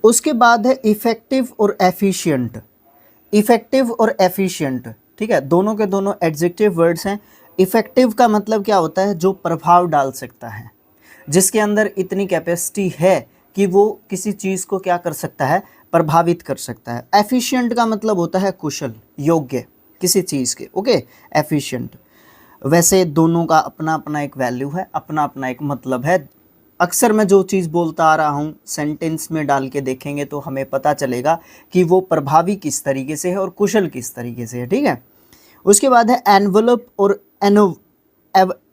उसके बाद है इफेक्टिव और एफिशिएंट। इफेक्टिव और एफिशिएंट, ठीक है, दोनों के दोनों एडजेक्टिव वर्ड्स हैं। इफेक्टिव का मतलब क्या होता है, जो प्रभाव डाल सकता है, जिसके अंदर इतनी कैपेसिटी है कि वो किसी चीज़ को क्या कर सकता है, प्रभावित कर सकता है। एफिशिएंट का मतलब होता है कुशल, योग्य किसी चीज़ के, ओके, एफिशिएंट। वैसे दोनों का अपना अपना एक वैल्यू है, अपना अपना एक मतलब है। अक्सर मैं जो चीज़ बोलता आ रहा हूँ सेंटेंस में डाल के देखेंगे तो हमें पता चलेगा कि वो प्रभावी किस तरीके से है और कुशल किस तरीके से है, ठीक है। उसके बाद है एनवलप और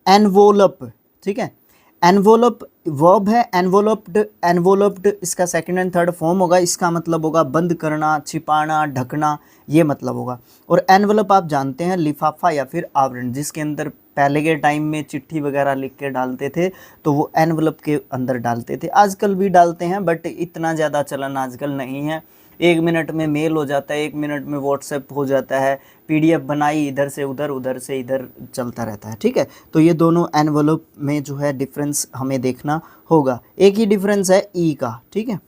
एनवोलप, ठीक है। एनवोलप वर्ब है, एनवोलप्ड, एनवोलप्ड इसका सेकंड एंड थर्ड फॉर्म होगा। इसका मतलब होगा बंद करना, छिपाना, ढकना, ये मतलब होगा। और एनवलप आप जानते हैं लिफाफा या फिर आवरण, जिसके अंदर पहले के टाइम में चिट्ठी वगैरह लिख के डालते थे तो वो एनवलप के अंदर डालते थे। आजकल भी डालते हैं बट इतना ज़्यादा चलन आजकल नहीं है। 1 मिनट में मेल हो जाता है, 1 मिनट में व्हाट्सएप हो जाता है, पीडीएफ बनाई इधर से उधर, उधर से इधर चलता रहता है, ठीक है। तो ये दोनों एनवलप में जो है डिफरेंस हमें देखना होगा। एक ही डिफरेंस है ई का, ठीक है।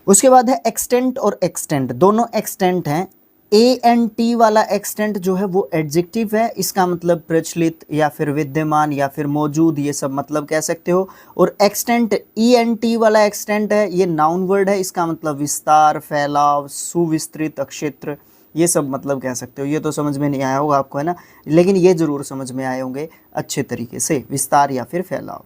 उसके बाद है एक्सटेंट और एक्सटेंट, दोनों एक्सटेंट हैं। ए एन टी वाला एक्सटेंट जो है वो एडजेक्टिव है, इसका मतलब प्रचलित या फिर विद्यमान या फिर मौजूद, ये सब मतलब कह सकते हो। और एक्सटेंट ई एन टी वाला एक्सटेंट है, ये नाउन वर्ड है, इसका मतलब विस्तार, फैलाव, सुविस्तृत, क्षेत्र, ये सब मतलब कह सकते हो। ये तो समझ में नहीं आया होगा आपको, है ना, लेकिन ये जरूर समझ में आए होंगे अच्छे तरीके से, विस्तार या फिर फैलाव।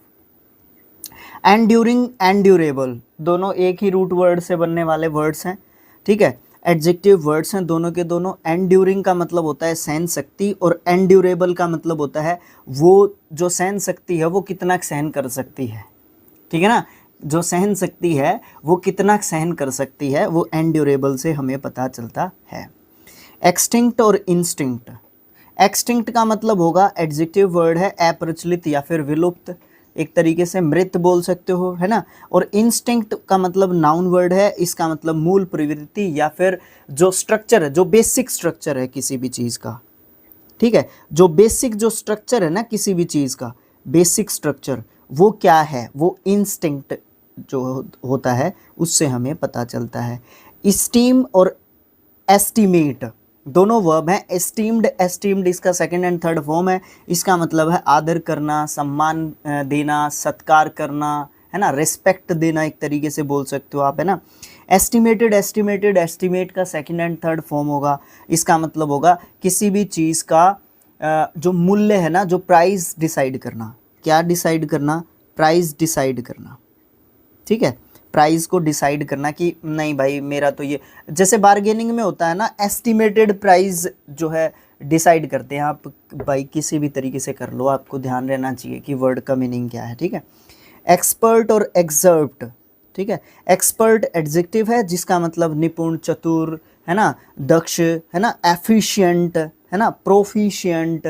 एंड्यूरिंग, एंड्यूरेबल, दोनों एक ही रूट वर्ड से बनने वाले वर्ड्स हैं, ठीक है, एडजेक्टिव वर्ड्स हैं दोनों के दोनों। एंड्यूरिंग का मतलब होता है सहन शक्ति और एंड्यूरेबल का मतलब होता है वो जो सहन शक्ति है वो कितना सहन कर सकती है, ठीक है ना, जो सहन शक्ति है वो कितना सहन कर सकती है, वो एंड्यूरेबल से हमें पता चलता है। एक्सटिंक्ट और इंस्टिंक्ट, एक्सटिंक्ट का मतलब होगा एडजेक्टिव वर्ड है, अप्रचलित या फिर विलुप्त, एक तरीके से मृत बोल सकते हो, है ना। और इंस्टिंक्ट का मतलब नाउन वर्ड है, इसका मतलब मूल प्रवृत्ति या फिर जो स्ट्रक्चर है, जो बेसिक स्ट्रक्चर है किसी भी चीज़ का, ठीक है, जो बेसिक जो स्ट्रक्चर है ना किसी भी चीज़ का, बेसिक स्ट्रक्चर वो क्या है, वो इंस्टिंक्ट जो होता है उससे हमें पता चलता है। स्टीम और एस्टिमेट, दोनों वर्ब हैं। एस्टीम्ड, एस्टीम्ड इसका सेकंड एंड थर्ड फॉर्म है, इसका मतलब है आदर करना, सम्मान देना, सत्कार करना, है ना, रिस्पेक्ट देना, एक तरीके से बोल सकते हो आप, है ना। एस्टिमेटेड, एस्टिमेटेड, एस्टिमेट का सेकंड एंड थर्ड फॉर्म होगा, इसका मतलब होगा किसी भी चीज़ का जो मूल्य है ना, जो प्राइस डिसाइड करना, क्या डिसाइड करना, प्राइस डिसाइड करना, ठीक है, प्राइस को डिसाइड करना कि नहीं भाई मेरा तो ये, जैसे बार्गेनिंग में होता है ना, एस्टिमेटेड प्राइस जो है डिसाइड करते हैं आप, भाई किसी भी तरीके से कर लो, आपको ध्यान रहना चाहिए कि वर्ड का मीनिंग क्या है, ठीक है। एक्सपर्ट और एक्सर्प्ट, ठीक है, एक्सपर्ट एडजेक्टिव है जिसका मतलब निपुण, चतुर, है ना, दक्ष, है ना, एफिशिएंट, है ना, प्रोफिशिएंट,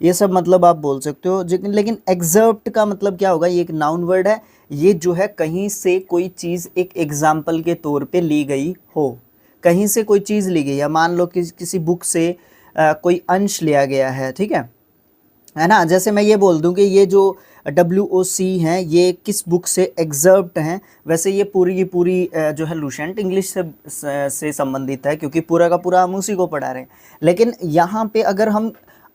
ये सब मतलब आप बोल सकते हो। लेकिन एक्सर्प्ट का मतलब क्या होगा, ये एक नाउन वर्ड है, ये जो है कहीं से कोई चीज़ एक एग्जाम्पल के तौर पे ली गई हो, कहीं से कोई चीज़ ली गई है, मान लो कि किसी बुक से कोई अंश लिया गया है, ठीक है ना। जैसे मैं ये बोल दूं कि ये जो WOC हैं ये किस बुक से एग्जर्प्ट हैं, वैसे ये पूरी की पूरी जो है लुसेंट इंग्लिश से संबंधित है, क्योंकि पूरा का पूरा हम उसी को पढ़ा रहे हैं। लेकिन यहाँ पे अगर हम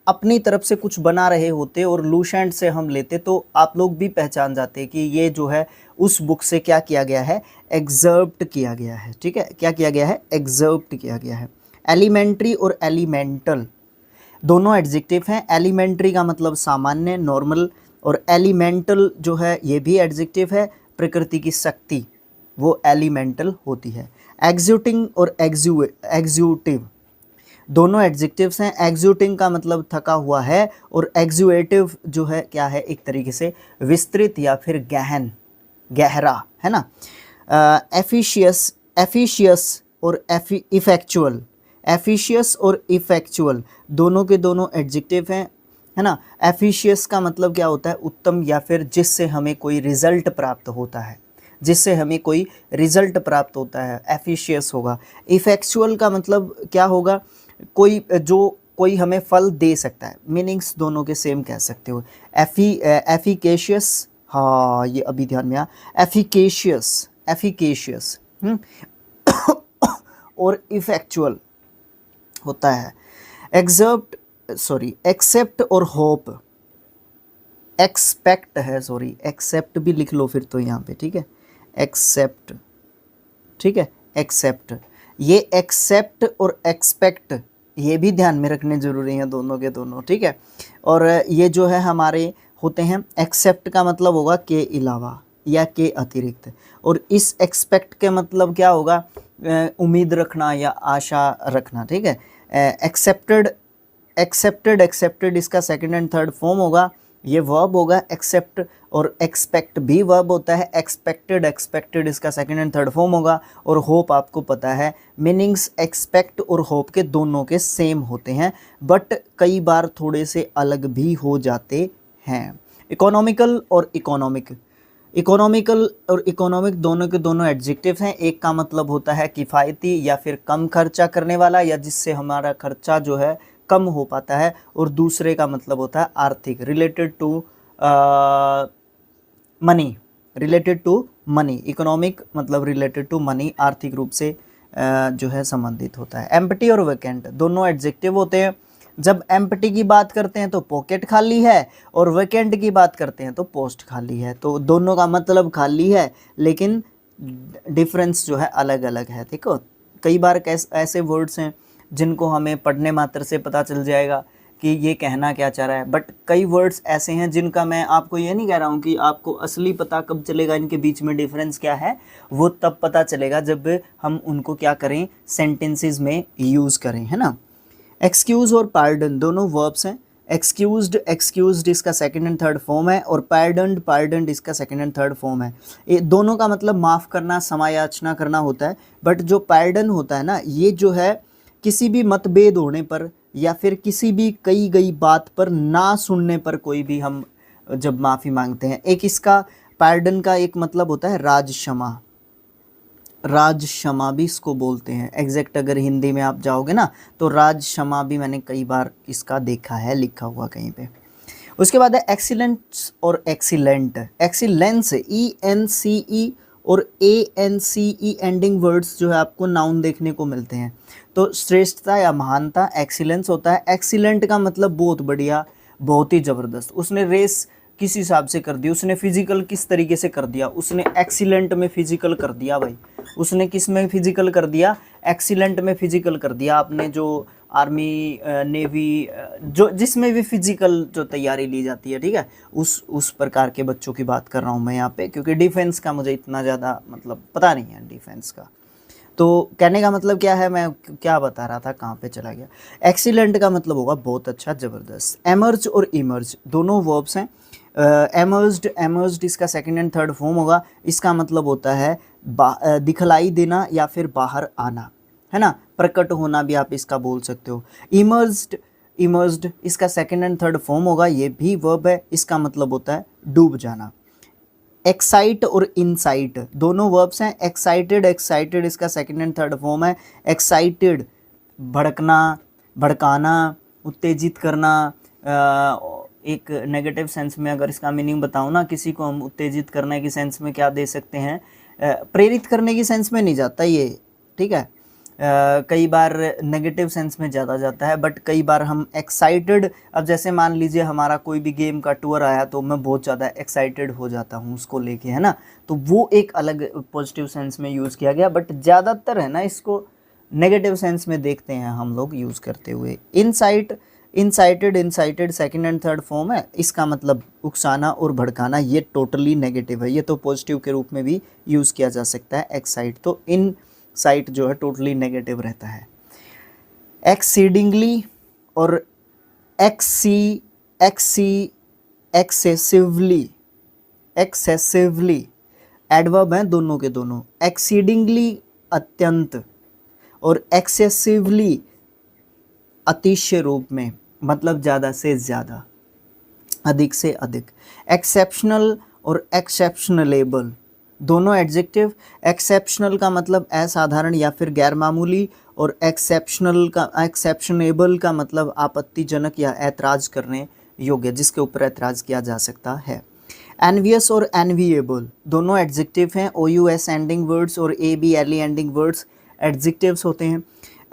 अपनी तरफ से कुछ बना रहे होते और लुसेंट से हम लेते तो आप लोग भी पहचान जाते कि ये जो है उस बुक से क्या किया गया है, एग्जर्प्ट किया गया है, ठीक है, क्या किया गया है, एग्जर्प्ट किया गया है। एलिमेंट्री और एलिमेंटल, दोनों एडजेक्टिव हैं। एलिमेंट्री का मतलब सामान्य, नॉर्मल, और एलिमेंटल जो है ये भी एडजेक्टिव है, प्रकृति की शक्ति, वो एलिमेंटल होती है। एग्जूटिंग और एग्जूटिव, दोनों एडजेक्टिव्स हैं। एग्जूटिंग का मतलब थका हुआ है और एग्जूएटिव जो है क्या है, एक तरीके से विस्तृत या फिर गहन, गहरा, है ना। एफिशियस, एफिशियस और इफेक्चुअल, एफिशियस और इफेक्चुअल दोनों के दोनों एडजेक्टिव हैं, है ना। एफिशियस का मतलब क्या होता है, उत्तम या फिर जिससे हमें कोई रिजल्ट प्राप्त होता है, जिससे हमें कोई रिजल्ट प्राप्त होता है, एफिशियस होगा। इफेक्चुअल का मतलब क्या होगा, कोई हमें फल दे सकता है, मीनिंग्स दोनों के सेम कह सकते हो। एफिकेशियस, हाँ ये अभी ध्यान में आया, एफिकेशियस, एफिकेशियस, और इफेक्चुअल होता है। एक्सेप्ट और होप, एक्सपेक्ट है, सॉरी एक्सेप्ट भी लिख लो फिर तो यहाँ पे, ठीक है, एक्सेप्ट, ठीक है, एक्सेप्ट। ये एक्सेप्ट और एक्सपेक्ट ये भी ध्यान में रखने जरूरी हैं दोनों के दोनों, ठीक है। और ये जो है हमारे होते हैं, एक्सेप्ट का मतलब होगा के अलावा या के अतिरिक्त, और इस एक्सपेक्ट के मतलब क्या होगा, उम्मीद रखना या आशा रखना, ठीक है। एक्सेप्टेड इसका सेकंड एंड थर्ड फॉर्म होगा, ये वर्ब होगा एक्सेप्ट, और एक्सपेक्ट भी वर्ब होता है। एक्सपेक्टेड इसका सेकंड एंड थर्ड फॉर्म होगा, और होप आपको पता है मीनिंग्स एक्सपेक्ट और होप के दोनों के सेम होते हैं, बट कई बार थोड़े से अलग भी हो जाते हैं। इकोनॉमिकल और इकोनॉमिक दोनों के दोनों एडजेक्टिव हैं। एक का मतलब होता है किफ़ायती या फिर कम खर्चा करने वाला, या जिससे हमारा खर्चा जो है कम हो पाता है, और दूसरे का मतलब होता है आर्थिक, रिलेटेड टू मनी। इकोनॉमिक मतलब रिलेटेड टू मनी, आर्थिक रूप से जो है संबंधित होता है। एम्प्टी और वैकेंट दोनों एडजेक्टिव होते हैं। जब एम्प्टी की बात करते हैं तो पॉकेट खाली है, और वैकेंट की बात करते हैं तो पोस्ट खाली है। तो दोनों का मतलब खाली है, लेकिन डिफरेंस जो है अलग अलग है। देखो कई बार ऐसे वर्ड्स हैं जिनको हमें पढ़ने मात्र से पता चल जाएगा कि ये कहना क्या चाह रहा है, बट कई वर्ड्स ऐसे हैं जिनका मैं आपको ये नहीं कह रहा हूँ कि आपको असली पता कब चलेगा, इनके बीच में डिफरेंस क्या है, वो तब पता चलेगा जब हम उनको क्या करें, सेंटेंसेस में यूज़ करें, है ना। एक्सक्यूज़ और पार्डन दोनों वर्ब्स हैं। एक्सक्यूज्ड इसका सेकंड एंड थर्ड फॉर्म है, और पार्डन्ड इसका सेकंड एंड थर्ड फॉर्म है। ये दोनों का मतलब माफ़ करना, समायाचना करना होता है, बट जो पार्डन होता है ना, ये जो है किसी भी मतभेद होने पर या फिर किसी भी कही गई बात पर ना सुनने पर कोई भी हम जब माफ़ी मांगते हैं। एक इसका पार्डन का एक मतलब होता है राज क्षमा भी इसको बोलते हैं। एग्जैक्ट अगर हिंदी में आप जाओगे ना तो राज क्षमा भी मैंने कई बार इसका देखा है लिखा हुआ कहीं पे। उसके बाद है एक्सीलेंस और एक्सीलेंट। एक्सीलेंस ENCE और ANCE एंडिंग वर्ड्स जो है आपको नाउन देखने को मिलते हैं। तो श्रेष्ठता या महानता एक्सीलेंस होता है। एक्सीलेंट का मतलब बहुत बढ़िया, बहुत ही ज़बरदस्त। उसने रेस किस हिसाब से कर दी, उसने फिजिकल किस तरीके से कर दिया, उसने एक्सीलेंट में फिजिकल कर दिया भाई। उसने किस में फिजिकल कर दिया, एक्सीलेंट में फिजिकल कर दिया। आपने जो आर्मी नेवी जो जिसमें भी फिजिकल जो तैयारी ली जाती है, ठीक है, उस प्रकार के बच्चों की बात कर रहा हूँ मैं यहाँ पे, क्योंकि डिफेंस का मुझे इतना ज़्यादा मतलब पता नहीं है डिफेंस का। तो कहने का मतलब क्या है, मैं क्या बता रहा था, कहाँ पे चला गया। एक्सीलेंट का मतलब होगा बहुत अच्छा, ज़बरदस्त। एमर्ज और इमर्ज दोनों वर्ब्स हैं। एमर्ज्ड इसका सेकंड एंड थर्ड फॉर्म होगा। इसका मतलब होता है दिखलाई देना या फिर बाहर आना, है ना, प्रकट होना भी आप इसका बोल सकते हो। इमर्ज्ड इसका सेकंड एंड थर्ड फॉर्म होगा, ये भी वर्ब है। इसका मतलब होता है डूब जाना। एक्साइट और इनसाइट दोनों वर्ब्स हैं। एक्साइटेड इसका सेकंड एंड थर्ड फॉर्म है। एक्साइटेड भड़कना, भड़काना, उत्तेजित करना। एक नेगेटिव सेंस में अगर इसका मीनिंग बताऊँ ना, किसी को हम उत्तेजित करने की सेंस में क्या दे सकते हैं, प्रेरित करने की सेंस में नहीं जाता ये, ठीक है। कई बार नेगेटिव सेंस में ज़्यादा जाता है, बट कई बार हम एक्साइटेड, अब जैसे मान लीजिए हमारा कोई भी गेम का टूर आया तो मैं बहुत ज़्यादा एक्साइटेड हो जाता हूँ उसको लेके, है ना, तो वो एक अलग पॉजिटिव सेंस में यूज़ किया गया, बट ज़्यादातर है ना इसको नेगेटिव सेंस में देखते हैं हम लोग यूज़ करते हुए। Incited second and third form है। इसका मतलब उकसाना और भड़काना, ये टोटली नेगेटिव है, ये तो पॉजिटिव के रूप में भी यूज़ किया जा सकता है। एक्साइट, तो इनसाइट जो है टोटली नेगेटिव रहता है। एक्सीडिंगली और एक्सेसिवली एडवर्ब हैं दोनों के दोनों। एक्सीडिंगली अत्यंत और एक्सेसिवली अतिशय रूप में, मतलब ज़्यादा से ज़्यादा, अधिक से अधिक। एक्सेप्शनल और एक्सेप्शनलेबल दोनों एडजेक्टिव। एक्सेप्शनल का मतलब असाधारण या फिर गैर मामूली, और एक्सेप्शनेबल का मतलब आपत्तिजनक या ऐतराज़ करने योग्य, जिसके ऊपर ऐतराज़ किया जा सकता है। एनवियस और एनविएबल दोनों एडजेक्टिव हैं। O U S ending words और A B L E ending words adjectives होते हैं।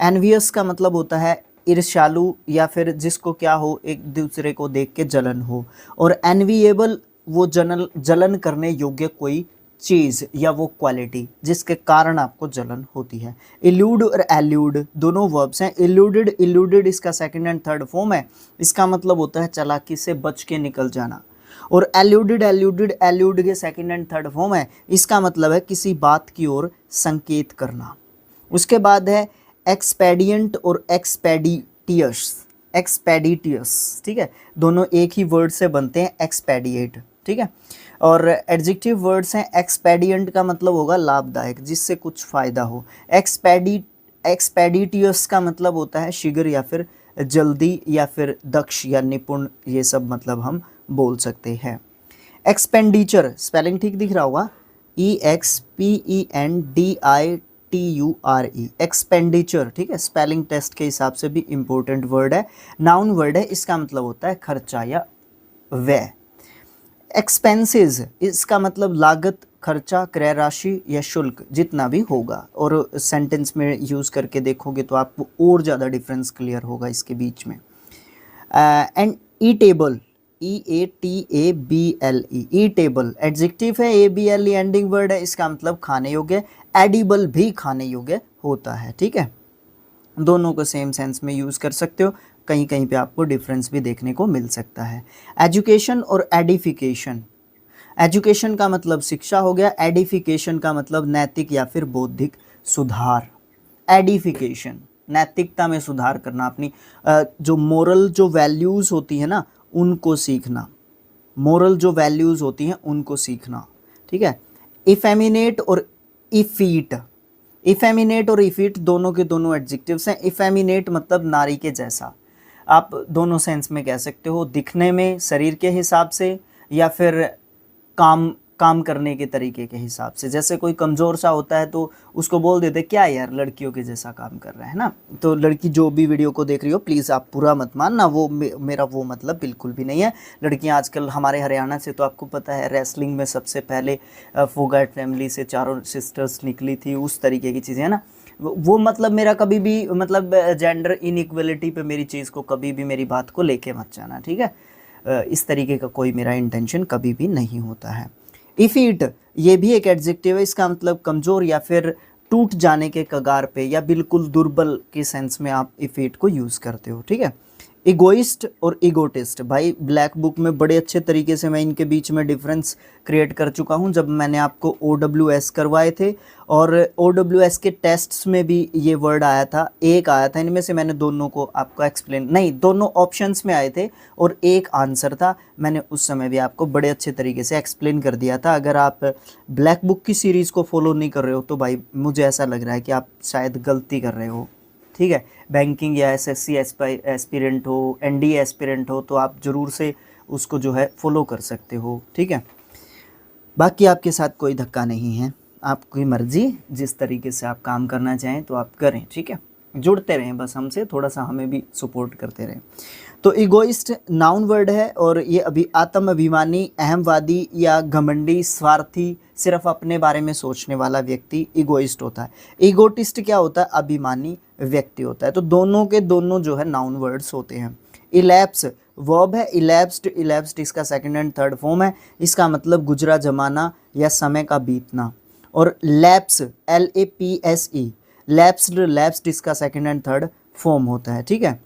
एनवियस का मतलब होता है ईर्ष्यालु या फिर जिसको क्या हो, एक दूसरे को देख के जलन हो। और एनविएबल वो जलन करने योग्य कोई चीज़ या वो क्वालिटी जिसके कारण आपको जलन होती है। इल्यूड और एल्यूड दोनों वर्ब्स हैं। इल्यूडेड इसका सेकंड एंड थर्ड फॉर्म है। इसका मतलब होता है चालाकी से बच के निकल जाना। और एल्यूड के सेकंड एंड थर्ड फॉर्म है। इसका मतलब है किसी बात की ओर संकेत करना। उसके बाद है एक्सपेडिएंट और एक्सपेडिटियस, ठीक है, दोनों एक ही वर्ड से बनते हैं, एक्सपेडिएट, ठीक है। और एडजेक्टिव वर्ड्स हैं। एक्सपेडिएंट का मतलब होगा लाभदायक, जिससे कुछ फ़ायदा हो। एक्सपेडिटियस का मतलब होता है शीघ्र या फिर जल्दी या फिर दक्ष या निपुण, ये सब मतलब हम बोल सकते हैं। एक्सपेंडिचर स्पेलिंग ठीक दिख रहा होगा, EXPENDITURE, एक्सपेंडिचर, ठीक है, स्पेलिंग टेस्ट के हिसाब से भी इम्पोर्टेंट वर्ड है। नाउन वर्ड है, इसका मतलब होता है खर्चा या व्यय। एक्सपेंसेस इसका मतलब लागत, खर्चा, क्रय राशि या शुल्क जितना भी होगा। और सेंटेंस में यूज़ करके देखोगे तो आपको और ज़्यादा डिफरेंस क्लियर होगा इसके बीच में। And eatable, EATABLE, eatable adjective है, ABLE एंडिंग वर्ड है, इसका मतलब खाने योग्य। एडिबल भी खाने योग्य होता है, ठीक है। दोनों को सेम सेंस में यूज़ कर सकते हो, कहीं कहीं पे आपको डिफरेंस भी देखने को मिल सकता है। एजुकेशन और एडिफिकेशन, एजुकेशन का मतलब शिक्षा हो गया, एडिफिकेशन का मतलब नैतिक या फिर बौद्धिक सुधार। एडिफिकेशन नैतिकता में सुधार करना, अपनी जो मोरल जो वैल्यूज़ होती है ना उनको सीखना, मोरल जो वैल्यूज़ होती हैं उनको सीखना, ठीक है। इफेमिनेट और इफीट, इफेमिनेट और इफीट दोनों के दोनों एडजेक्टिव्स हैं। इफेमिनेट मतलब नारी के जैसा, आप दोनों सेंस में कह सकते हो, दिखने में, शरीर के हिसाब से, या फिर काम करने के तरीके के हिसाब से। जैसे कोई कमज़ोर सा होता है तो उसको बोल देते क्या यार लड़कियों के जैसा काम कर रहा है ना। तो लड़की जो भी वीडियो को देख रही हो प्लीज़ आप पूरा मत मानना, वो मेरा वो मतलब बिल्कुल भी नहीं है। लड़कियां आजकल हमारे हरियाणा से तो आपको पता है रेसलिंग में सबसे पहले फोगाट फैमिली से चारों सिस्टर्स निकली थी, उस तरीके की चीज़ें है ना। वो मतलब मेरा कभी भी मतलब जेंडर इनइक्वलिटी पे मेरी चीज़ को कभी भी मेरी बात को लेके मत जाना, ठीक है। इस तरीके का कोई मेरा इंटेंशन कभी भी नहीं होता है। इफीट ये भी एक एडजेक्टिव है, इसका मतलब कमज़ोर या फिर टूट जाने के कगार पे या बिल्कुल दुर्बल के सेंस में आप इफीट को यूज़ करते हो, ठीक है। इगोइस्ट और इगोटिस्ट, भाई ब्लैक बुक में बड़े अच्छे तरीके से मैं इनके बीच में डिफरेंस क्रिएट कर चुका हूं जब मैंने आपको OWS करवाए थे। और OWS के टेस्ट्स में भी ये वर्ड आया था, एक आया था, इनमें से मैंने दोनों को आपको एक्सप्लेन, नहीं दोनों ऑप्शंस में आए थे और एक आंसर था, मैंने उस समय भी आपको बड़े अच्छे तरीके से एक्सप्लेन कर दिया था। अगर आप ब्लैक बुक की सीरीज़ को फॉलो नहीं कर रहे हो तो भाई मुझे ऐसा लग रहा है कि आप शायद गलती कर रहे हो, ठीक है। बैंकिंग या SSC एस्पिरेंट हो, NDA एस्पिरेंट हो तो आप ज़रूर से उसको जो है फॉलो कर सकते हो, ठीक है। बाकी आपके साथ कोई धक्का नहीं है, आपकी मर्ज़ी, जिस तरीके से आप काम करना चाहें तो आप करें, ठीक है। जुड़ते रहें बस हमसे, थोड़ा सा हमें भी सपोर्ट करते रहें। तो इगोइस्ट नाउन वर्ड है और ये अभी आत्माभिमानी, अहमवादी या घमंडी, स्वार्थी, सिर्फ अपने बारे में सोचने वाला व्यक्ति इगोइस्ट होता है। इगोटिस्ट क्या होता है, अभिमानी व्यक्ति होता है। तो दोनों के दोनों जो है नाउन वर्ड्स होते हैं। इलैप्स वर्ब है, इलैप्स्ड इसका सेकंड एंड थर्ड फॉर्म है, इसका मतलब गुजरा जमाना या समय का बीतना। और लैप्स LAPSE, लैप्स्ड इसका सेकंड एंड थर्ड फॉर्म होता है, ठीक है।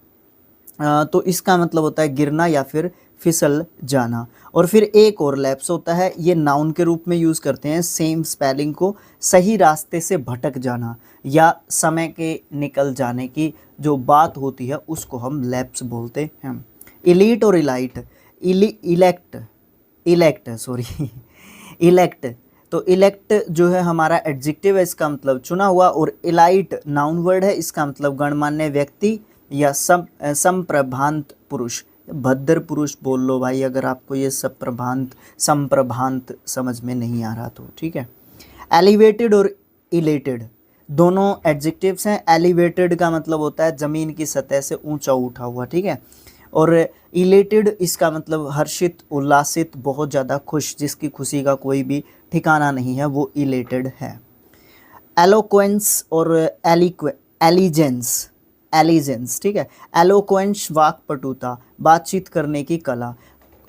तो इसका मतलब होता है गिरना या फिर फिसल जाना। और फिर एक और लैप्स होता है, ये नाउन के रूप में यूज़ करते हैं सेम स्पेलिंग को, सही रास्ते से भटक जाना या समय के निकल जाने की जो बात होती है उसको हम लैप्स बोलते हैं। इलीट और इलाइट, इलेक्ट, तो इलेक्ट जो है हमारा एडजेक्टिव है, इसका मतलब चुना हुआ। और इलाइट नाउन वर्ड है, इसका मतलब गणमान्य व्यक्ति या संप्रभांत पुरुष, भद्र पुरुष बोल लो भाई अगर आपको ये संप्रभांत समझ में नहीं आ रहा तो, ठीक है। एलिवेटेड और इलेटेड दोनों एडजेक्टिव्स हैं। एलिवेटेड का मतलब होता है ज़मीन की सतह से ऊंचा उठा हुआ, ठीक है। और इलेटेड इसका मतलब हर्षित, उल्लासित, बहुत ज़्यादा खुश, जिसकी खुशी का कोई भी ठिकाना नहीं है, वो इलेटेड है। एलोक्वेंस और एलिजेंस, एलिजेंस, ठीक है। एलोक्वेंस वाक्पटुता, बातचीत करने की कला।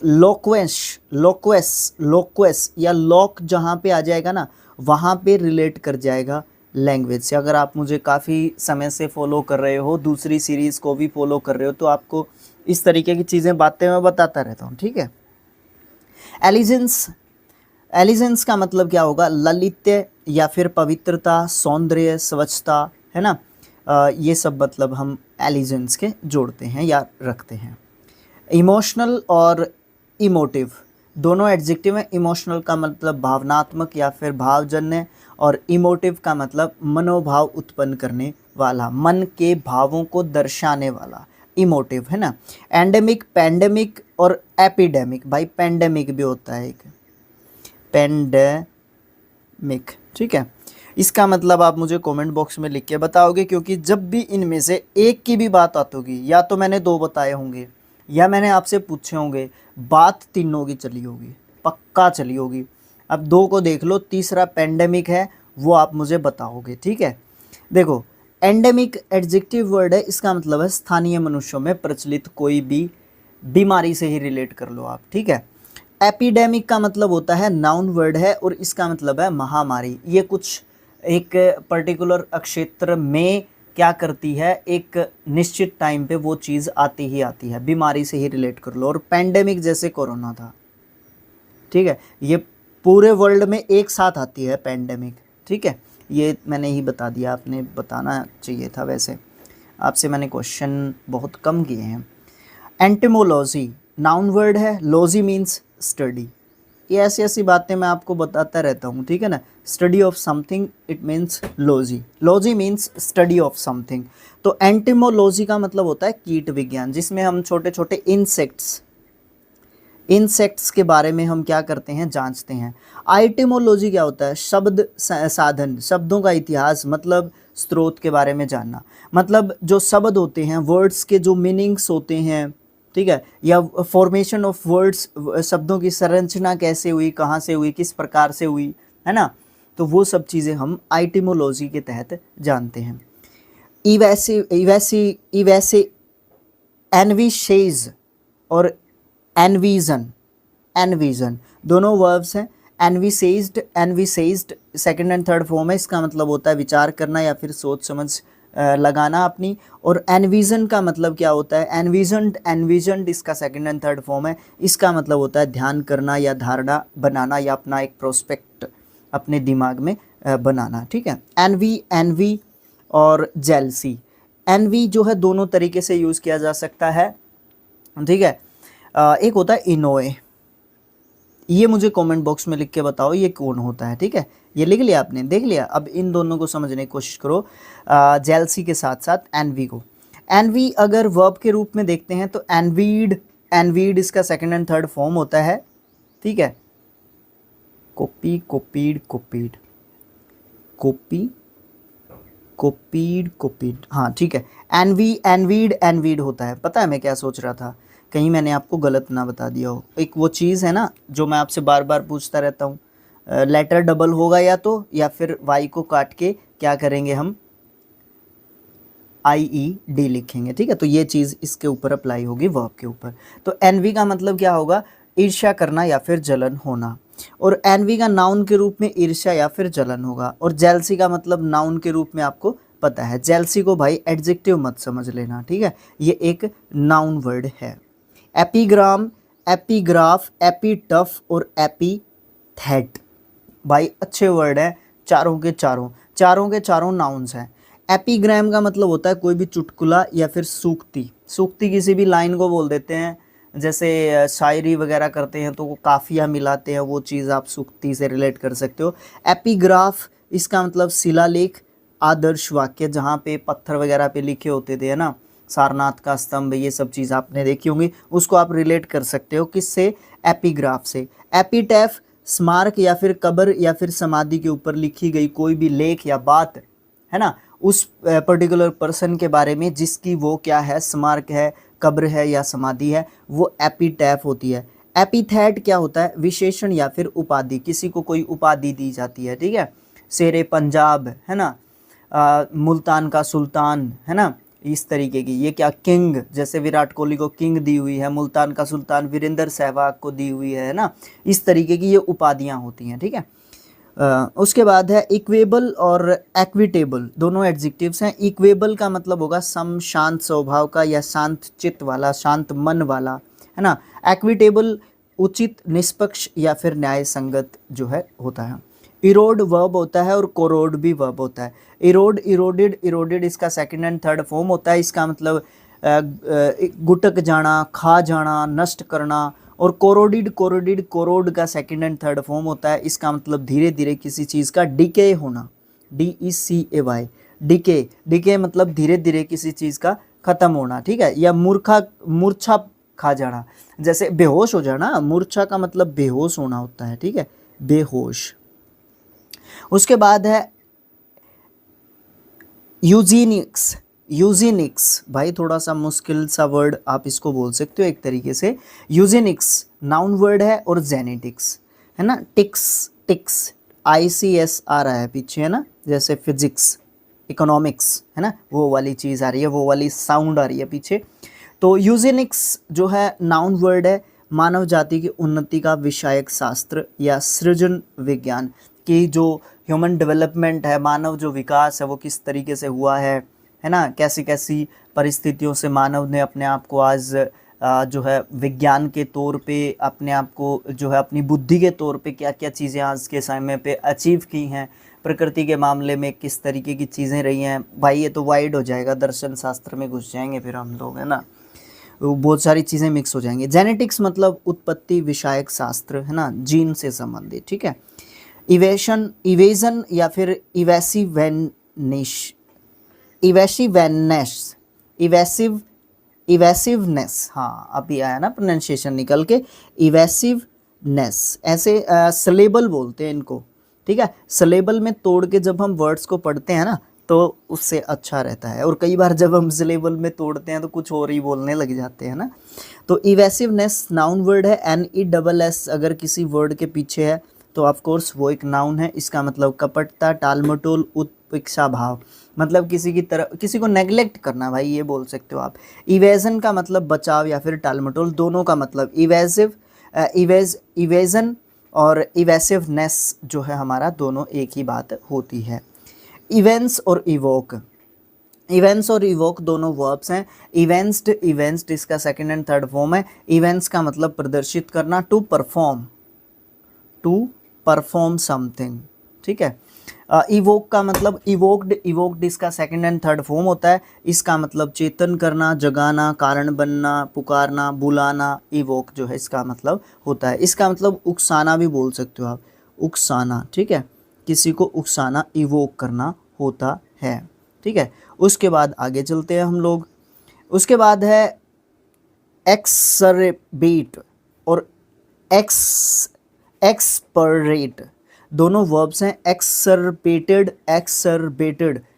लोक्वेंस, लोक्वेस या लॉक जहाँ पे आ जाएगा ना, वहाँ पे रिलेट कर जाएगा लैंग्वेज से। अगर आप मुझे काफ़ी समय से फॉलो कर रहे हो, दूसरी सीरीज़ को भी फॉलो कर रहे हो, तो आपको इस तरीके की चीज़ें, बातें मैं बताता रहता हूँ, ठीक है। एलिजेंस, एलिजेंस का मतलब क्या होगा? ललित्य या फिर पवित्रता, सौंदर्य, स्वच्छता, है ना। ये सब मतलब हम एलिजेंस के जोड़ते हैं या रखते हैं। इमोशनल और इमोटिव दोनों एडजेक्टिव हैं। इमोशनल का मतलब भावनात्मक या फिर भावजन्य, और इमोटिव का मतलब मनोभाव उत्पन्न करने वाला, मन के भावों को दर्शाने वाला, इमोटिव, है ना। एंडेमिक, पैंडेमिक और एपिडेमिक, भाई पैंडेमिक भी होता है एक, पैंडेमिक, ठीक है। इसका मतलब आप मुझे कमेंट बॉक्स में लिख के बताओगे, क्योंकि जब भी इनमें से एक की भी बात आती होगी, या तो मैंने दो बताए होंगे या मैंने आपसे पूछे होंगे, बात तीनों की चली होगी, पक्का चली होगी। अब दो को देख लो, तीसरा पेंडेमिक है, वो आप मुझे बताओगे, ठीक है। देखो, एंडेमिक एडजेक्टिव वर्ड है, इसका मतलब है स्थानीय मनुष्यों में प्रचलित कोई भी बीमारी से ही रिलेट कर लो आप, ठीक है। एपिडेमिक का मतलब होता है, नाउन वर्ड है, और इसका मतलब है महामारी। ये कुछ एक पर्टिकुलर क्षेत्र में क्या करती है, एक निश्चित टाइम पे वो चीज़ आती ही आती है, बीमारी से ही रिलेट कर लो। और पैंडेमिक जैसे कोरोना था, ठीक है, ये पूरे वर्ल्ड में एक साथ आती है पैंडेमिक, ठीक है। ये मैंने ही बता दिया, आपने बताना चाहिए था, वैसे आपसे मैंने क्वेश्चन बहुत कम किए हैं। एंटिमोलॉजी नाउन वर्ड है, लॉजी मीन्स स्टडी। ये ऐसी ऐसी बातें मैं आपको बताता रहता हूँ, ठीक है ना। Study of something, it means logy, logy means study of something. तो एंटिमोलॉजी का मतलब होता है कीट विज्ञान, जिसमें हम छोटे छोटे इंसेक्ट्स के बारे में हम क्या करते हैं, जांचते हैं। आइटिमोलॉजी क्या होता है? शब्द साधन, शब्दों का इतिहास, मतलब स्रोत के बारे में जानना। मतलब जो शब्द होते हैं, वर्ड्स के जो मीनिंग्स होते हैं, ठीक है, या फॉर्मेशन ऑफ वर्ड्स, शब्दों की संरचना कैसे हुई, कहाँ से हुई, किस प्रकार से हुई, है ना। तो वो सब चीज़ें हम आइटिमोलॉजी के तहत जानते हैं। इवैसे एनविशेज और एनविजन दोनों वर्ब्स हैं। एनविसेज्ड सेकंड एंड थर्ड फॉर्म है, इसका मतलब होता है विचार करना या फिर सोच समझ लगाना अपनी। और एनविजन का मतलब क्या होता है? एनविजन्ड इसका सेकंड एंड थर्ड फॉर्म है, इसका मतलब होता है ध्यान करना या धारणा बनाना, या अपना एक प्रोस्पेक्ट अपने दिमाग में बनाना, ठीक है। एनवी और जेलसी, एनवी जो है दोनों तरीके से यूज़ किया जा सकता है, ठीक है। एक होता है इनोए, ये मुझे कमेंट बॉक्स में लिख के बताओ ये कौन होता है, ठीक है। ये लिख लिया आपने, देख लिया। अब इन दोनों को समझने की कोशिश करो, जेलसी के साथ साथ एनवी को। एनवी अगर वर्ब के रूप में देखते हैं तो एनवीड इसका सेकंड एंड थर्ड फॉर्म होता है, ठीक है। कोपीड, हाँ ठीक है। एनवीड होता है। पता है मैं क्या सोच रहा था, कहीं मैंने आपको गलत ना बता दिया हो। एक वो चीज़ है ना जो मैं आपसे बार बार पूछता रहता हूँ, लेटर डबल होगा या फिर वाई को काट के क्या करेंगे हम, IED लिखेंगे, ठीक है। तो ये चीज़ इसके ऊपर अप्लाई होगी, वर्ब के ऊपर। तो एनवी का मतलब क्या होगा? ईर्ष्या करना या फिर जलन होना। और एनवी का नाउन के रूप में ईर्ष्या या फिर जलन होगा। और जेलसी का मतलब नाउन के रूप में आपको पता है। जेलसी को भाई एडजेक्टिव मत समझ लेना, ठीक है, ये एक नाउन वर्ड है। एपीग्राम, एपीग्राफ, एपीटफ और एपीथेट, भाई अच्छे वर्ड है, चारों के चारों नाउन्स हैं। एपीग्राम का मतलब होता है कोई भी चुटकुला या फिर सूक्ति किसी भी लाइन को बोल देते हैं। जैसे शायरी वगैरह करते हैं तो वो काफिया मिलाते हैं, वो चीज़ आप सूक्ति से रिलेट कर सकते हो। एपीग्राफ इसका मतलब शिलालेख, आदर्श वाक्य, जहाँ पे पत्थर वगैरह पे लिखे होते थे, है ना, सारनाथ का स्तंभ, ये सब चीज़ आपने देखी होंगी, उसको आप रिलेट कर सकते हो किससे? एपीग्राफ से। एपीटैफ स्मारक या फिर कब्र या फिर समाधि के ऊपर लिखी गई कोई भी लेख या बात, है ना, उस पर्टिकुलर पर्सन के बारे में जिसकी वो क्या है, स्मारक है, कब्र है या समाधि है, वो एपिटैफ होती है। एपिथेट क्या होता है, विशेषण या फिर उपाधि, किसी को कोई उपाधि दी जाती है, ठीक है। शेरे पंजाब है ना, मुल्तान का सुल्तान है ना, इस तरीके की। ये क्या, किंग, जैसे विराट कोहली को किंग दी हुई है, मुल्तान का सुल्तान वीरेंद्र सहवाग को दी हुई है ना, इस तरीके की ये उपाधियां होती हैं, ठीक है। उसके बाद है इक्वेबल और एक्विटेबल, दोनों एडजेक्टिव्स हैं। इक्वेबल का मतलब होगा सम, शांत स्वभाव का या शांत चित्त वाला, शांत मन वाला, है ना। एक्विटेबल उचित, निष्पक्ष या फिर न्याय संगत जो है होता है। इरोड वर्ब होता है और कोरोड भी वर्ब होता है। इरोड, इरोडेड, इरोडेड इसका सेकंड एंड थर्ड फॉर्म होता है। इसका मतलब गुटक जाना, खा जाना, नष्ट करना। और कोरोडिड, कोरोडिड, कोरोड का सेकंड एंड थर्ड फॉर्म होता है। इसका मतलब धीरे धीरे किसी चीज़ का डिके होना, DECAY, डिके। डिके मतलब धीरे धीरे किसी चीज़ का खत्म होना, ठीक है। या मूर्छा खा जाना, जैसे बेहोश हो जाना, मूर्छा का मतलब बेहोश होना होता है, ठीक है, बेहोश। उसके बाद है यूजीनिक्स। यूजीनिक्स भाई थोड़ा सा मुश्किल सा वर्ड आप इसको बोल सकते हो एक तरीके से। यूजीनिक्स नाउन वर्ड है और जेनेटिक्स है ना। टिक्स, टिक्स ICS आ रहा है पीछे है ना, जैसे फिजिक्स, इकोनॉमिक्स है ना, वो वाली चीज़ आ रही है, वो वाली साउंड आ रही है पीछे। तो यूजेनिक्स जो है नाउन वर्ड है, मानव जाति की उन्नति का विषयक शास्त्र या सृजन विज्ञान की जो ह्यूमन डेवलपमेंट है, मानव जो विकास है वो किस तरीके से हुआ है ना, कैसी कैसी परिस्थितियों से मानव ने अपने आप को आज जो है विज्ञान के तौर पे अपने आप को जो है अपनी बुद्धि के तौर पे क्या क्या चीज़ें आज के समय पे अचीव की हैं, प्रकृति के मामले में किस तरीके की चीज़ें रही हैं। भाई ये तो वाइड हो जाएगा, दर्शन शास्त्र में घुस जाएंगे फिर हम लोग, है ना, बहुत सारी चीज़ें मिक्स हो जाएंगी। जेनेटिक्स मतलब उत्पत्ति विषयक शास्त्र है ना, जीन से संबंधित, ठीक है। इवेजन या फिर इवेसिवनेस, हाँ अभी आया ना प्रोनाउंसिएशन निकल के, इवेसिवनेस। ऐसे सिलेबल बोलते हैं इनको, ठीक है। सिलेबल में तोड़ के जब हम वर्ड्स को पढ़ते हैं ना तो उससे अच्छा रहता है, और कई बार जब हम सिलेबल में तोड़ते हैं तो कुछ और ही बोलने लग जाते हैं ना। तो इवेसिवनेस नाउन वर्ड है। NESS अगर किसी वर्ड के पीछे है तो ऑफ कोर्स वो एक नाउन है। इसका मतलब कपटता, टालमटोल, उत्प्रेक्षा भाव, मतलब किसी की तरह किसी को नेग्लेक्ट करना, भाई ये बोल सकते हो आप। इवेजन का मतलब बचाव या फिर टालमटोल, दोनों का मतलब इवेजन और इवेसिवनेस जो है हमारा, दोनों एक ही बात होती है। इवेंट्स और इवोक, इवेंट्स और इवोक दोनों वर्ब्स हैं। इवेंट्ड इसका सेकंड एंड थर्ड फॉर्म है। इवेंट्स का मतलब प्रदर्शित करना, टू परफॉर्म समथिंग, ठीक है। इवोक का मतलब इवोक्ड इसका सेकंड एंड थर्ड फॉर्म होता है। इसका मतलब चेतन करना, जगाना, कारण बनना, पुकारना, बुलाना। इवोक जो है इसका मतलब होता है। इसका मतलब उकसाना भी बोल सकते हो आप, उकसाना, ठीक है, किसी को उकसाना, इवोक करना होता है, ठीक है। उसके बाद आगे चलते हैं हम लोग। उसके बाद है एक्सरबेट और एक्सपरेट, दोनों वर्ब्स हैं। एक्सरबेटेड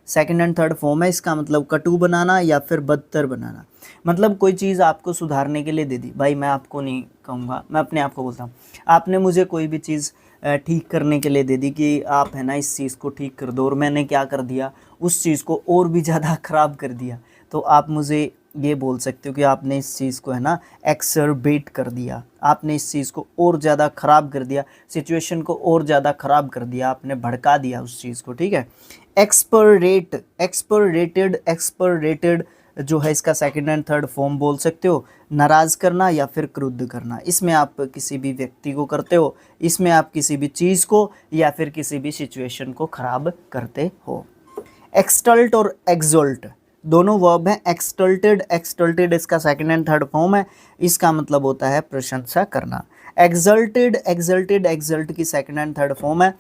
सेकंड एंड थर्ड फॉर्म है। इसका मतलब कटु बनाना या फिर बदतर बनाना, मतलब कोई चीज़ आपको सुधारने के लिए दे दी, भाई मैं आपको नहीं कहूँगा, मैं अपने आप को बोलता हूँ, आपने मुझे कोई भी चीज़ ठीक करने के लिए दे दी कि आप है ना इस चीज़ को ठीक कर दो, और मैंने क्या कर दिया, उस चीज़ को और भी ज़्यादा ख़राब कर दिया, तो आप मुझे ये बोल सकते हो कि आपने इस चीज़ को है ना एक्सरबेट कर दिया, आपने इस चीज़ को और ज़्यादा ख़राब कर दिया, सिचुएशन को और ज़्यादा ख़राब कर दिया, आपने भड़का दिया उस चीज़ को, ठीक है। एक्सपरेटेड जो है इसका सेकंड एंड थर्ड फॉर्म बोल सकते हो। नाराज़ करना या फिर क्रुद्ध करना, इसमें आप किसी भी व्यक्ति को करते हो, इसमें आप किसी भी चीज़ को या फिर किसी भी सिचुएशन को ख़राब करते हो। एक्सटल्ट और एक्सोल्ट दोनों वर्ब हैं। एक्सटल्टेड इसका सेकंड एंड थर्ड फॉर्म है। इसका मतलब होता है प्रशंसा करना। एक्सल्ट की सेकंड एंड थर्ड फॉर्म है।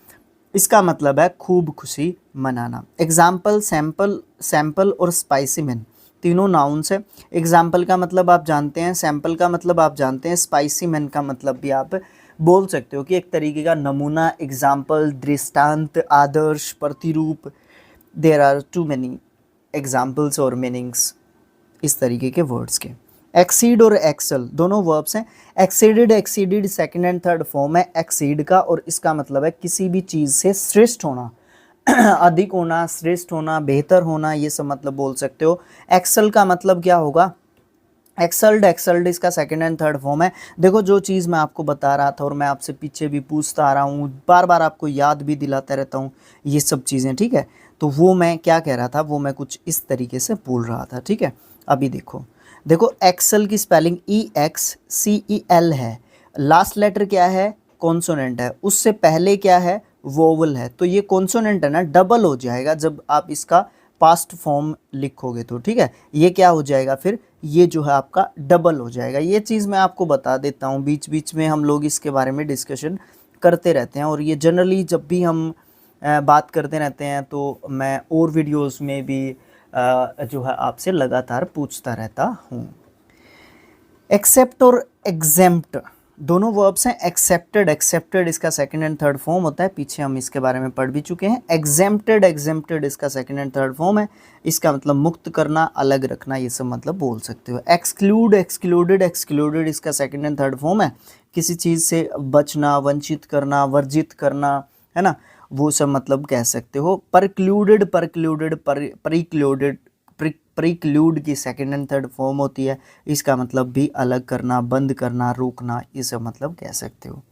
इसका मतलब है खूब खुशी मनाना। एग्जाम्पल, सैम्पल और स्पाइसीमैन तीनों नाउन्स है। एग्जाम्पल का मतलब आप जानते हैं, सैम्पल का मतलब आप जानते हैं, स्पाइसीमैन का मतलब भी आप बोल सकते हो कि एक तरीके का नमूना, एग्जाम्पल, दृष्टांत, आदर्श, प्रतिरूप, there are too many examples और मीनिंग्स इस तरीके के वर्ड्स के। एक्सीड और एक्सल दोनों वर्ब्स हैं। Exceeded, exceeded second and third form है एक्सीड का, और इसका मतलब है किसी भी चीज़ से श्रेष्ठ होना, अधिक होना, श्रेष्ठ होना, बेहतर होना, ये सब मतलब बोल सकते हो। एक्सल का मतलब क्या होगा? एक्सल्ड, एक्सल्ड इसका सेकंड एंड थर्ड फॉर्म है। देखो जो चीज़ मैं आपको बता रहा था और मैं आपसे पीछे भी पूछता आ रहा हूँ, बार बार आपको याद भी दिलाता रहता हूँ ये सब चीज़ें, ठीक है। तो वो मैं क्या कह रहा था, वो मैं कुछ इस तरीके से बोल रहा था, ठीक है। अभी देखो, देखो एक्सल की स्पेलिंग EXCEL है। लास्ट लेटर क्या है? कॉन्सोनेंट है। उससे पहले क्या है? वोवल है। तो ये कॉन्सोनेंट है ना, डबल हो जाएगा जब आप इसका पास्ट फॉर्म लिखोगे तो, ठीक है। ये क्या हो जाएगा फिर? ये जो है आपका डबल हो जाएगा। ये चीज़ मैं आपको बता देता हूँ, बीच बीच में हम लोग इसके बारे में डिस्कशन करते रहते हैं, और ये जनरली जब भी हम बात करते रहते हैं तो मैं और वीडियोस में भी जो है आपसे लगातार पूछता रहता हूँ। एक्सेप्ट और एग्जेम्प्ट दोनों वर्ब्स हैं। एक्सेप्टेड, एक्सेप्टेड इसका सेकंड एंड थर्ड फॉर्म होता है, पीछे हम इसके बारे में पढ़ भी चुके हैं। एग्जेम्प्टेड, एग्जेम्प्टेड इसका सेकंड एंड थर्ड फॉर्म है। इसका मतलब मुक्त करना, अलग रखना, ये सब मतलब बोल सकते हो। एक्सक्लूड, एक्सक्लूडेड, एक्सक्लूडेड इसका सेकंड एंड थर्ड फॉर्म है। किसी चीज़ से बचना, वंचित करना, वर्जित करना, है ना, वो सब मतलब कह सकते हो। परक्लूडेड, परक्लूडेड, परिक्लूडेड, प्रिक्लूड की सेकंड एंड थर्ड फॉर्म होती है। इसका मतलब भी अलग करना, बंद करना, रोकना, ये सब मतलब कह सकते हो।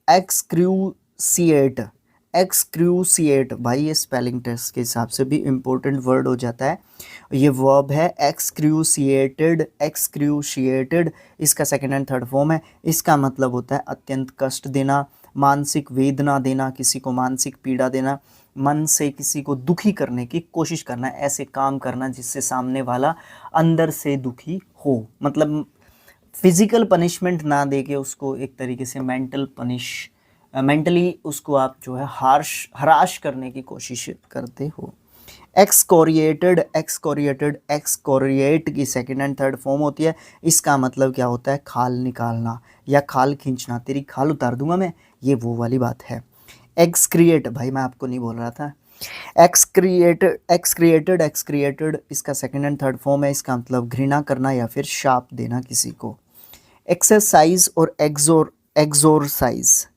एक्सक्रूसिएट, एक्सक्रूसिएट भाई ये स्पेलिंग टेस्ट के हिसाब से भी इम्पोर्टेंट वर्ड हो जाता है। ये वर्ब है एक्सक्रूसिएटेड, एक्सक्रूशिएटेड इसका सेकंड एंड थर्ड फॉर्म है। इसका मतलब होता है अत्यंत कष्ट देना, मानसिक वेदना देना, किसी को मानसिक पीड़ा देना, मन से किसी को दुखी करने की कोशिश करना, ऐसे काम करना जिससे सामने वाला अंदर से दुखी हो। मतलब फिजिकल पनिशमेंट ना दे के उसको एक तरीके से मेंटली उसको आप जो है हराश करने की कोशिश करते हो। एक्सकोरिएटेड, एक्सकोरिएटेड, एक्सकोरिएट की सेकंड एंड थर्ड फॉर्म होती है। इसका मतलब क्या होता है? खाल निकालना या खाल खींचना, तेरी खाल उतार दूंगा मैं, ये वो वाली बात है। एक्सक्रिएट भाई मैं आपको नहीं बोल रहा था। एक्सक्रिएटेड, एक्सक्रिएटेड, एक्सक्रिएटेड इसका सेकंड एंड थर्ड फॉर्म है। इसका मतलब घृणा करना या फिर शाप देना किसी को। एक्सरसाइज और एक्सोरसाइज,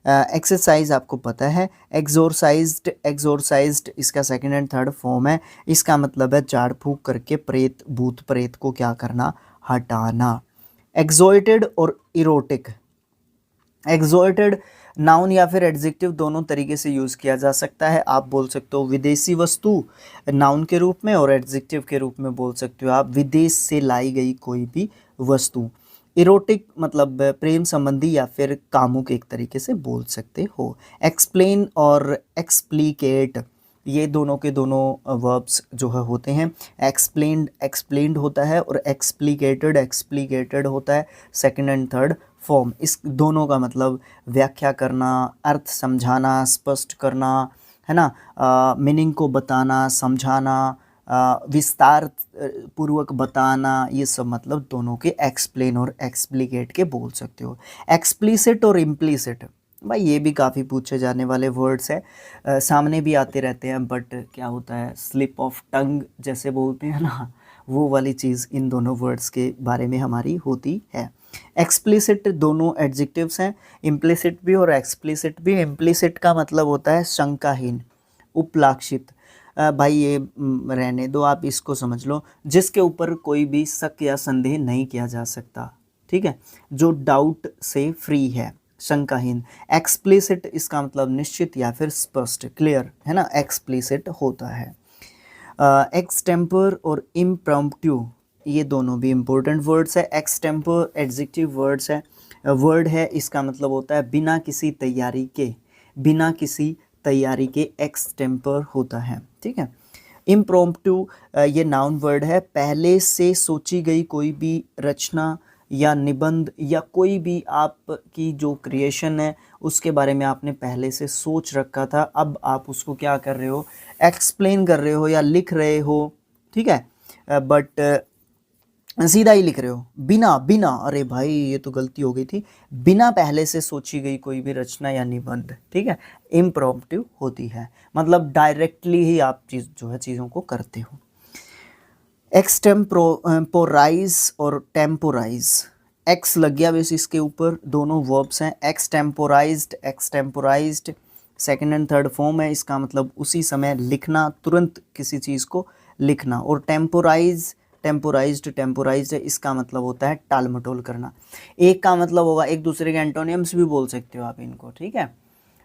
एक्सरसाइज आपको पता है। एक्सोरसाइज्ड, एक्सोरसाइज्ड इसका सेकंड एंड थर्ड फॉर्म है। इसका मतलब है झाड़ फूक करके प्रेत, भूत प्रेत को क्या करना? हटाना। एक्सोइटेड और इरोटिक, एक्सोइटेड नाउन या फिर एडजेक्टिव दोनों तरीके से यूज़ किया जा सकता है। आप बोल सकते हो विदेशी वस्तु नाउन के रूप में, और एडजेक्टिव के रूप में बोल सकते हो आप विदेश से लाई गई कोई भी वस्तु। इरोटिक मतलब प्रेम संबंधी या फिर कामुक एक तरीके से बोल सकते हो। एक्सप्लेन और एक्सप्लिकेट ये दोनों के दोनों वर्ब्स जो है होते हैं। एक्सप्लेन्ड, एक्सप्लेन्ड होता है, और एक्सप्लिकेटेड, एक्सप्लिकेटेड होता है सेकंड एंड थर्ड फॉर्म। इस दोनों का मतलब व्याख्या करना, अर्थ समझाना, स्पष्ट करना, है ना, मीनिंग को बताना, समझाना, विस्तार पूर्वक बताना, ये सब मतलब दोनों के एक्सप्लेन और एक्सप्लिकेट के बोल सकते हो। एक्सप्लिसिट और इम्प्लिसिट भाई ये भी काफ़ी पूछे जाने वाले वर्ड्स है, सामने भी आते रहते हैं, बट क्या होता है स्लिप ऑफ टंग जैसे बोलते हैं ना, वो वाली चीज़ इन दोनों वर्ड्स के बारे में हमारी होती है। एक्सप्लिसिट दोनों एडजेक्टिव्स हैं, इम्प्लिसिट भी और एक्सप्लिसिट भी। इम्प्लिसिट का मतलब होता है शंकाहीन, उपलाक्षित। भाई ये रहने दो, आप इसको समझ लो, जिसके ऊपर कोई भी शक या संदेह नहीं किया जा सकता, ठीक है, जो डाउट से फ्री है, शंकाहीन। एक्सप्लिसिट इसका मतलब निश्चित या फिर स्पष्ट, क्लियर, है ना, एक्सप्लिसिट होता है। एक्सटेम्पर और इम्प्रॉम्प्टू ये दोनों भी इम्पोर्टेंट वर्ड्स है। एक्सटेम्पर एडजेक्टिव वर्ड्स है, वर्ड है, इसका मतलब होता है बिना किसी तैयारी के, बिना किसी तैयारी के एक्सटेम्पर होता है, ठीक है। इम्प्रॉम्प्टू ये नाउन वर्ड है, पहले से सोची गई कोई भी रचना या निबंध या कोई भी आपकी जो क्रिएशन है उसके बारे में आपने पहले से सोच रखा था, अब आप उसको क्या कर रहे हो? एक्सप्लेन कर रहे हो या लिख रहे हो, ठीक है। बट सीधा ही लिख रहे हो, बिना बिना, अरे भाई ये तो गलती हो गई थी, बिना पहले से सोची गई कोई भी रचना या निबंध, ठीक है, इम्प्रॉम्प्टू होती है, मतलब डायरेक्टली ही आप चीज़ जो है चीज़ों को करते हो। एक्सटेम्पोराइज और टेम्पोराइज, एक्स लग गया वैसे इसके ऊपर, दोनों वर्ब्स हैं, एक्सटेम्पोराइज्ड एक्सटेम्पोराइज्ड, सेकंड एंड थर्ड फॉर्म है, इसका मतलब उसी समय लिखना, तुरंत किसी चीज़ को लिखना। और टेम्पोराइज टेम्पोराइज्ड टेम्पोराइज्ड है, इसका मतलब होता है टाल मटोल करना। एक का मतलब होगा, एक दूसरे के एंटोनियम्स भी बोल सकते हो आप इनको, ठीक है,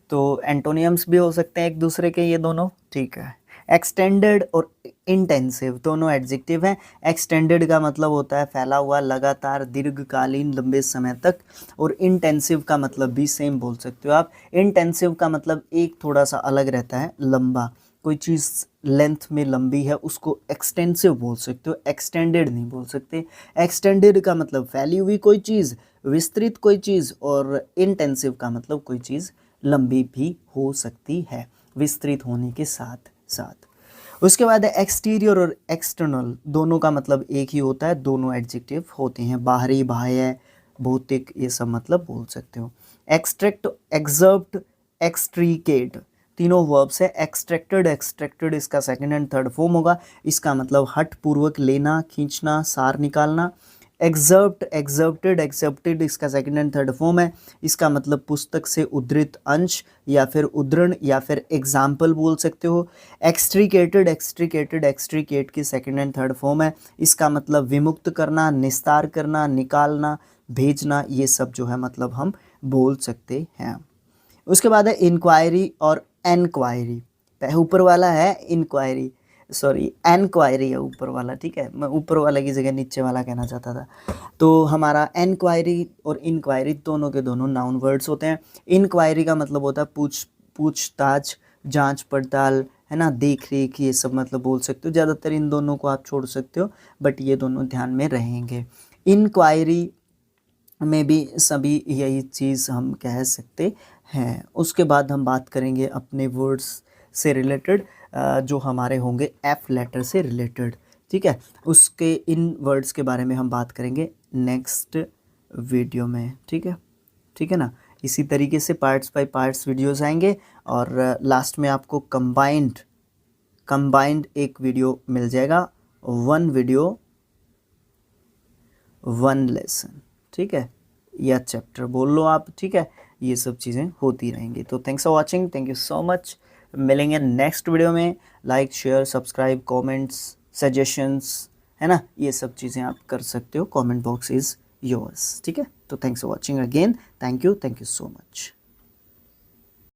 तो एंटोनियम्स भी हो सकते हैं एक दूसरे के ये दोनों, ठीक है। एक्सटेंडेड और इंटेंसिव दोनों एडजेक्टिव हैं। एक्सटेंडेड का मतलब होता है फैला हुआ, लगातार, दीर्घकालीन, लंबे समय तक, और इंटेंसिव का मतलब भी सेम बोल सकते हो आप। इंटेंसिव का मतलब एक थोड़ा सा अलग रहता है, लंबा, कोई चीज़ लेंथ में लंबी है उसको एक्सटेंसिव बोल सकते हो, एक्सटेंडेड नहीं बोल सकते। एक्सटेंडेड का मतलब फैली हुई कोई चीज़, विस्तृत कोई चीज़, और इंटेंसिव का मतलब कोई चीज़ लंबी भी हो सकती है विस्तृत होने के साथ साथ। उसके बाद है एक्सटीरियर और एक्सटर्नल, दोनों का मतलब एक ही होता है, दोनों एडजेक्टिव होते हैं, बाहरी, बाह्य, भौतिक, ये सब मतलब बोल सकते हो। एक्सट्रैक्ट, एक्सर्प्ट, एक्सट्रीकेट, तीनों वर्ब्स है। एक्सट्रैक्टेड, एक्सट्रैक्टेड इसका सेकंड एंड थर्ड फॉर्म होगा, इसका मतलब हठ पूर्वक लेना, खींचना, सार निकालना। एक्सर्प्ट, एक्सर्प्टेड, एक्सर्प्टेड इसका सेकंड एंड थर्ड फॉर्म है, इसका मतलब पुस्तक से उद्धृत अंश या फिर उद्धरण या फिर एग्जाम्पल बोल सकते हो। एक्सट्रीकेटेड, एक्सट्रीकेटेड, एक्सट्रीकेट की सेकंड एंड थर्ड फॉर्म है, इसका मतलब विमुक्त करना, निस्तार करना, निकालना, भेजना, ये सब जो है मतलब हम बोल सकते हैं। उसके बाद है इंक्वायरी और एनक्वायरी, ऊपर वाला है इंक्वायरी, सॉरी एनक्वायरी है ऊपर वाला, ठीक है, मैं ऊपर वाला की जगह नीचे वाला कहना चाहता था। तो हमारा एनक्वायरी और इंक्वायरी दोनों के दोनों नाउन वर्ड्स होते हैं। इंक्वायरी का मतलब होता है पूछताछ, जांच पड़ताल, है ना, देख रेख, ये सब मतलब बोल सकते हो। ज़्यादातर इन दोनों को आप छोड़ सकते हो, बट ये दोनों ध्यान में रहेंगे। इंक्वायरी में भी सभी यही चीज़ हम कह सकते हैं। उसके बाद हम बात करेंगे अपने वर्ड्स से रिलेटेड, जो हमारे होंगे एफ लेटर से रिलेटेड, ठीक है, उसके इन वर्ड्स के बारे में हम बात करेंगे नेक्स्ट वीडियो में, ठीक है, ठीक है ना। इसी तरीके से पार्ट्स बाय पार्ट्स वीडियोस आएंगे, और लास्ट में आपको कंबाइंड एक वीडियो मिल जाएगा, वन वीडियो वन लेसन, ठीक है, या चैप्टर बोल लो आप, ठीक है, ये सब चीज़ें होती रहेंगी। तो thanks for watching, thank you so much, मिलेंगे नेक्स्ट वीडियो में। Like, share, subscribe, comments, suggestions, है ना, ये सब चीज़ें आप कर सकते हो, कमेंट बॉक्स इज़ योर्स, ठीक है। तो thanks for watching again, thank you so much.